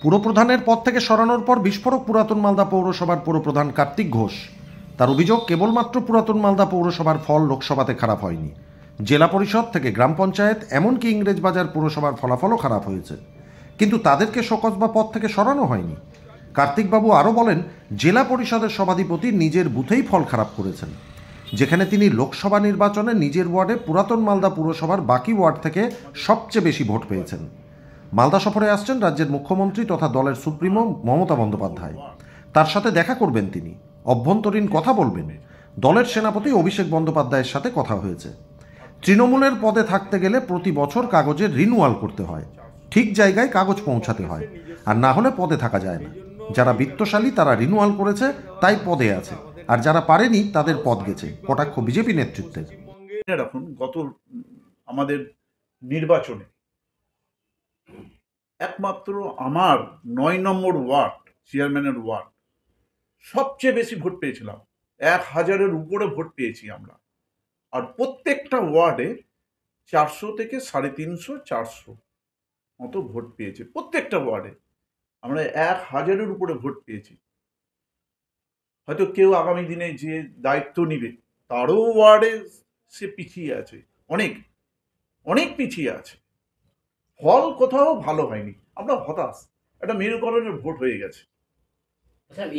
পুরপ্রধানের পদ থেকে সরানোর পর বিস্ফোরক পুরাতন মালদা পৌরসভার পুরপ্রধান কার্তিক ঘোষ। তার অভিযোগ, কেবলমাত্র পুরাতন মালদা পৌরসভার ফল লোকসভাতে খারাপ হয়নি, জেলা পরিষদ থেকে গ্রাম পঞ্চায়েত এমনকি ইংরেজবাজার পুরসভার ফলাফলও খারাপ হয়েছে, কিন্তু তাদেরকে শোকজ বা পদ থেকে সরানো হয়নি। কার্তিকবাবু আরও বলেন, জেলা পরিষদের সভাধিপতি নিজের বুথেই ফল খারাপ করেছেন, যেখানে তিনি লোকসভা নির্বাচনে নিজের ওয়ার্ডে পুরাতন মালদা পুরসভার বাকি ওয়ার্ড থেকে সবচেয়ে বেশি ভোট পেয়েছেন। মালদা সফরে আসছেন রাজ্যের মুখ্যমন্ত্রী তথা দলের সুপ্রিমো মমতা বন্দ্যোপাধ্যায়। তার সাথে দেখা করবেন তিনি, অভ্যন্তরীণ কথা বলবেন। দলের সেনাপতি অভিষেক বন্দ্যোপাধ্যায়ের সাথে কথা হয়েছে। তৃণমূলের পদে থাকতে গেলে প্রতি বছর কাগজের রিনুয়াল করতে হয়, ঠিক জায়গায় কাগজ পৌঁছাতে হয়, আর না হলে পদে থাকা যায় না। যারা বিত্তশালী তারা রিনুয়াল করেছে, তাই পদে আছে, আর যারা পারেনি তাদের পদ গেছে। কটাক্ষ বিজেপি নেতৃত্বের। রাখুন, গত আমাদের নির্বাচনে একমাত্র আমার ৯ নম্বর ওয়ার্ড, চেয়ারম্যানের ওয়ার্ড, সবচেয়ে বেশি ভোট পেয়েছিলাম। ১,০০০-এর উপরে ভোট পেয়েছি আমরা। আর প্রত্যেকটা ওয়ার্ডে ৪০০ থেকে ৩৫০-৪০০ মতো ভোট পেয়েছে। প্রত্যেকটা ওয়ার্ডে আমরা ১,০০০-এর উপরে ভোট পেয়েছি। হয়তো কেউ আগামী দিনে যে দায়িত্ব নিবে তারও ওয়ার্ডে সে পিছিয়ে আছে, অনেক অনেক পিছিয়ে আছে। ফল কোথাও ভালো হয়নি, আমরা হতাশ। একটা মেরুকরণের ভোট হয়ে গেছে।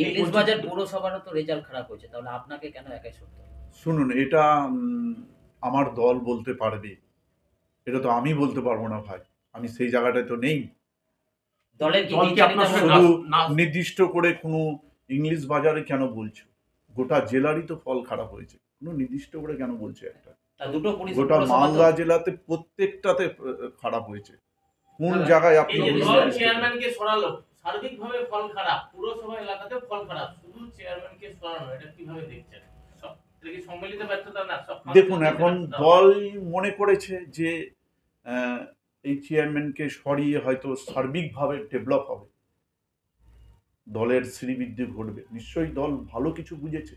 ইংরেজবাজার পৌরসভারও তো রেজাল্ট খারাপ হয়েছে, তাহলে আপনাকে কেন একাই সরতে হবে? শুনুন, এটা আমার দল বলতে পারবে, এটা তো আমি বলতে পারবো না ভাই। আমি সেই জায়গাটায় তো নেই। দলের কি শুধু নির্দিষ্ট করে কোনো ইংলিশ বাজারে কেন বলছো? গোটা জেলারই তো ফল খারাপ হয়েছে, কোনো নির্দিষ্ট করে কেন বলছো? একটা গোটা মালদা জেলাতে প্রত্যেকটাতে খারাপ হয়েছে। কোন জায়গায় আপনি চেয়ারম্যানকে সরালো, সার্বিকভাবে ফল খারাপ, পুরসভা এলাকাতে ফল খারাপ, শুধু চেয়ারম্যানকে সরানো, এটা কিভাবে দেখছেন? সব থেকে সম্মিলিত ব্যর্থতা না? দেখুন, এখন দল মনে করেছে যে এই চেয়ারম্যানকে সরিয়ে হয়তো সার্বিকভাবে ডেভেলপ হবে, দলের শ্রীবৃদ্ধি ঘটবে। নিশ্চয়ই দল ভালো কিছু বুঝেছে।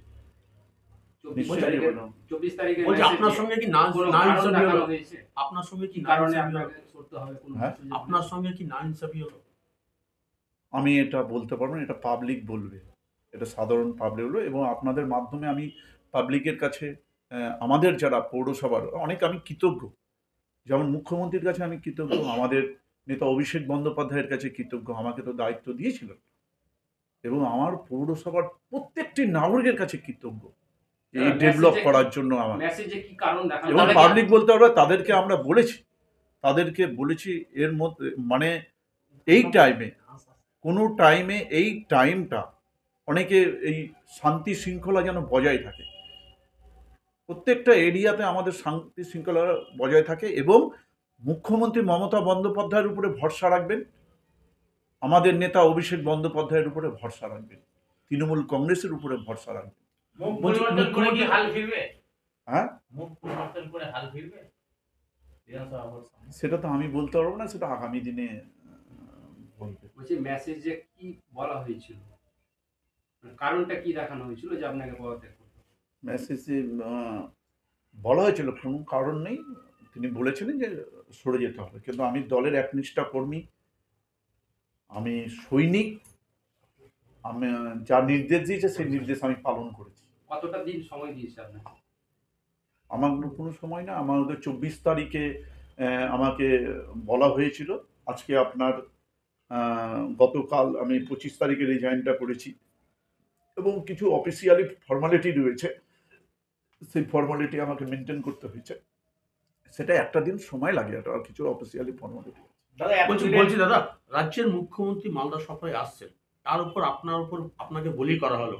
আপনার সঙ্গে কি না ইনসাফি হলো? আমি এটা বলতে পারবো না, এটা পাবলিক বলবে, এটা সাধারণ পাবলিক বলবে। এবং আপনাদের মাধ্যমে আমি পাবলিকের কাছে, আমাদের যারা পৌরসভার অনেক আমি কৃতজ্ঞ। যেমন মুখ্যমন্ত্রীর কাছে আমি কৃতজ্ঞ, আমাদের নেতা অভিষেক বন্দ্যোপাধ্যায়ের কাছে কৃতজ্ঞ, আমাকে তো দায়িত্ব দিয়েছিল। এবং আমার পৌরসভার প্রত্যেকটি নাগরিকের কাছে কৃতজ্ঞ এই ডেভেলপ করার জন্য। আমার এবং পাবলিক বলতে পারবে, তাদেরকে আমরা বলেছি এর মধ্যে, মানে এই টাইমে, কোনো টাইমে এই টাইমটা অনেকে এই শান্তি শৃঙ্খলা যেন বজায় থাকে, প্রত্যেকটা এরিয়াতে আমাদের শান্তি শৃঙ্খলা বজায় থাকে। এবং মুখ্যমন্ত্রী মমতা বন্দ্যোপাধ্যায়ের উপরে ভরসা রাখবেন, আমাদের নেতা অভিষেক বন্দ্যোপাধ্যায়ের উপরে ভরসা রাখবেন, তৃণমূল কংগ্রেসের উপরে ভরসা রাখবেন। হ্যাঁ, সেটা তো আমি বলতে পারবো না, সেটা আগামী দিনে বলবে। মেসেজে কি বলা হয়েছিল, কারণটা কি দেখানো হয়েছিল যে আপনাকে পদত্যাগ করতে হবে? মেসেজে বলা হয়েছিল কোনো কারণ নেই, তিনি বলেছিলেন যে সরে যেতে হবে। কিন্তু আমি দলের একনিষ্ঠ কর্মী, আমি সৈনিক, আমি যা নির্দেশ দিয়েছে সেই নির্দেশ আমি পালন করেছি। কতটা দিন সময় দিয়েছে আপনাকে? আমার কোনো সময় না, আমাদের 24 তারিখে আমাকে বলা হয়েছিল। আজকে আপনার গতকাল আমি 25 তারিখে রিজাইনটা করেছি, এবং কিছু অফিসিয়ালি ফর্মালিটি রয়েছে, সেই ফর্মালিটি আমাকে মেনটেন করতে হয়েছে। সেটা একটা দিন সময় লাগে, এটা আর কিছু অফিসিয়ালি ফর্মালিটি। বলছি দাদা, রাজ্যের মুখ্যমন্ত্রী মালদা সফরে আসছেন, তার উপর আপনাকে বলি করা হলো,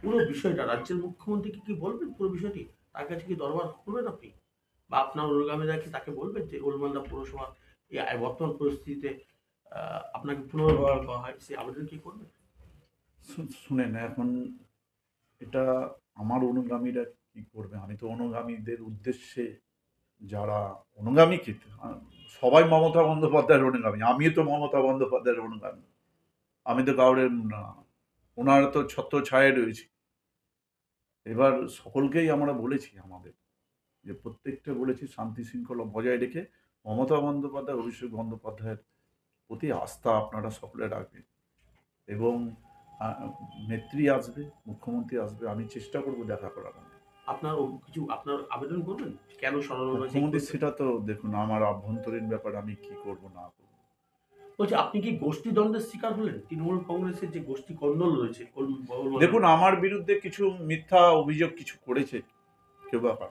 পুরো বিষয়টা রাজ্যের মুখ্যমন্ত্রী কি বলবেন? পুরো বিষয়টি তার কাছে কি দরবার করবেন আপনি, বা আপনার অনুগামীরা কি তাকে বলবেন যে ওলমালদা পৌরসভা এই বর্তমান পরিস্থিতিতে আপনাকে পুনর্ব্যবহার করা হয়, সেই আবেদন কি করবেন? শুনেন, এখন এটা আমার অনুগামীরা কি করবে? আমি তো অনুগামীদের উদ্দেশ্যে, যারা অনুগামী, কি সবাই মমতা বন্দ্যোপাধ্যায়ের অনুগামী, আমিও তো মমতা বন্দ্যোপাধ্যায়ের অনুগামী, আমি তো কাউরের না, ওনারা তো ছত্র ছায়ে রয়েছে। এবার সকলকেই আমরা বলেছি, আমাদের যে প্রত্যেকটা বলেছি শান্তি শৃঙ্খলা বজায় রেখে মমতা বন্দ্যোপাধ্যায় অভিষেক বন্দ্যোপাধ্যায়ের প্রতি আস্থা আপনারা সকলে রাখবেন এবং নেত্রী আসবে, মুখ্যমন্ত্রী আসবে, আমি চেষ্টা করব দেখা করার। আপনার আবেদন করবেন কেন সরানো হয়েছে? মুখ্যমন্ত্রী সেটা তো দেখুন আমার আভ্যন্তরীণ ব্যাপার, আমি কি করব না করব। বলছি আপনি কি গোষ্ঠী দ্বন্দ্বের শিকার হলেন? তৃণমূল কংগ্রেসের যে গোষ্ঠী কন্দল রয়েছে দেখুন আমার বিরুদ্ধে কিছু মিথ্যা অভিযোগ কিছু করেছে কেউ ব্যাপার,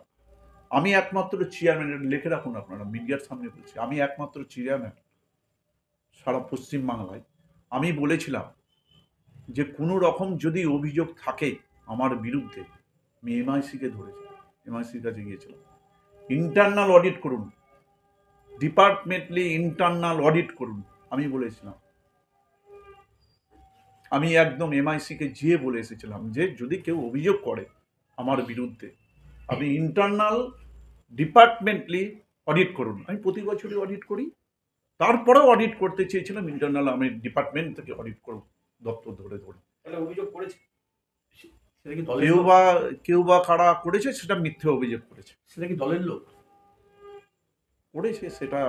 আমি একমাত্র চেয়ারম্যান, লিখে রাখুন আপনারা, মিডিয়ার সামনে বলছি, আমি একমাত্র চেয়ারম্যান সারা পশ্চিম বাংলায়। আমি বলেছিলাম যে কোনো রকম যদি অভিযোগ থাকে আমার বিরুদ্ধে, আমি এমআইসিকে ধরেছি, এমআইসির কাছে গিয়েছিলাম, ইন্টারনাল অডিট করুন, ডিপার্টমেন্টলি ইন্টারনাল অডিট করুন, আমি বলেছিলাম। আমি একদম এমআইসিকে যেয়ে বলে এসেছিলাম যে যদি কেউ অভিযোগ করে আমার বিরুদ্ধে, আপনি ইন্টারনাল ডিপার্টমেন্টলি অডিট করুন। আমি প্রতি বছরই অডিট করি, তারপরেও অডিট করতে চেয়েছিলাম ইন্টারনাল, আমি ডিপার্টমেন্ট থেকে অডিট করব, দপ্তর ধরে ধরে। তাহলে অভিযোগ করেছে, সেটা কি দলের কেউ বা কারা করেছে সেটা মিথ্যে অভিযোগ করেছে, সেটা কি দলের লোক করেছে সেটা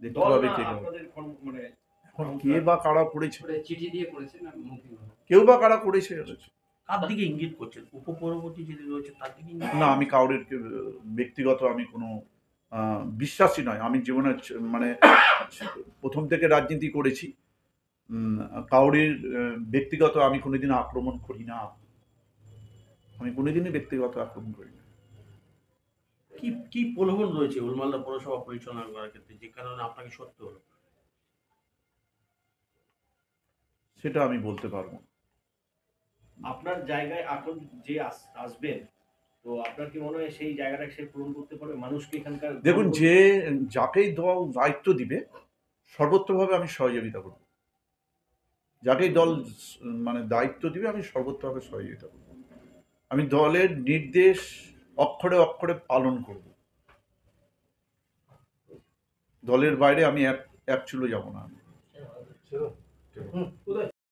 দেখতে দল হবে না কে আপনাদের মানে এখন কে বা কারা করেছে, চিঠি দিয়ে করেছে না মৌখিকভাবে? কেউ বা কারা করেছে। কার দিকে ইঙ্গিত করছেন? উপপরবর্তী যিনি রয়েছে তার দিকে ইঙ্গিত? না, আমি কাউরের ব্যক্তিগত আমি কোনো বিশ্বাসী নয়। আমি জীবনে মানে প্রথম থেকে রাজনীতি করেছি, কাউরের ব্যক্তিগত আমি কোনোদিন আক্রমণ করি না, আমি কোনোদিনই ব্যক্তিগত আক্রমণ করি না। কি প্রলোভন রয়েছে উলমালদা পৌরসভা পরিচালনা করার ক্ষেত্রে যে কারণে আপনাকে সত্য হলো? সেটা আমি বলতে পারবো না। আপনার জায়গায় এখন যে আসবেন, তো আপনার কি মনে হয় সেই জায়গাটা সে পূরণ করতে পারবে? মানুষকে এখানকার দেখুন, যে যাকেই দল দায়িত্ব দিবে সর্বত্রভাবে আমি সহযোগিতা করব, যাকেই দল মানে দায়িত্ব দিবে আমি সর্বত্রভাবে সহযোগিতা করব, আমি দলের নির্দেশ অক্ষরে অক্ষরে পালন করব, দলের বাইরে আমি এক চুলো যাব না। হুম,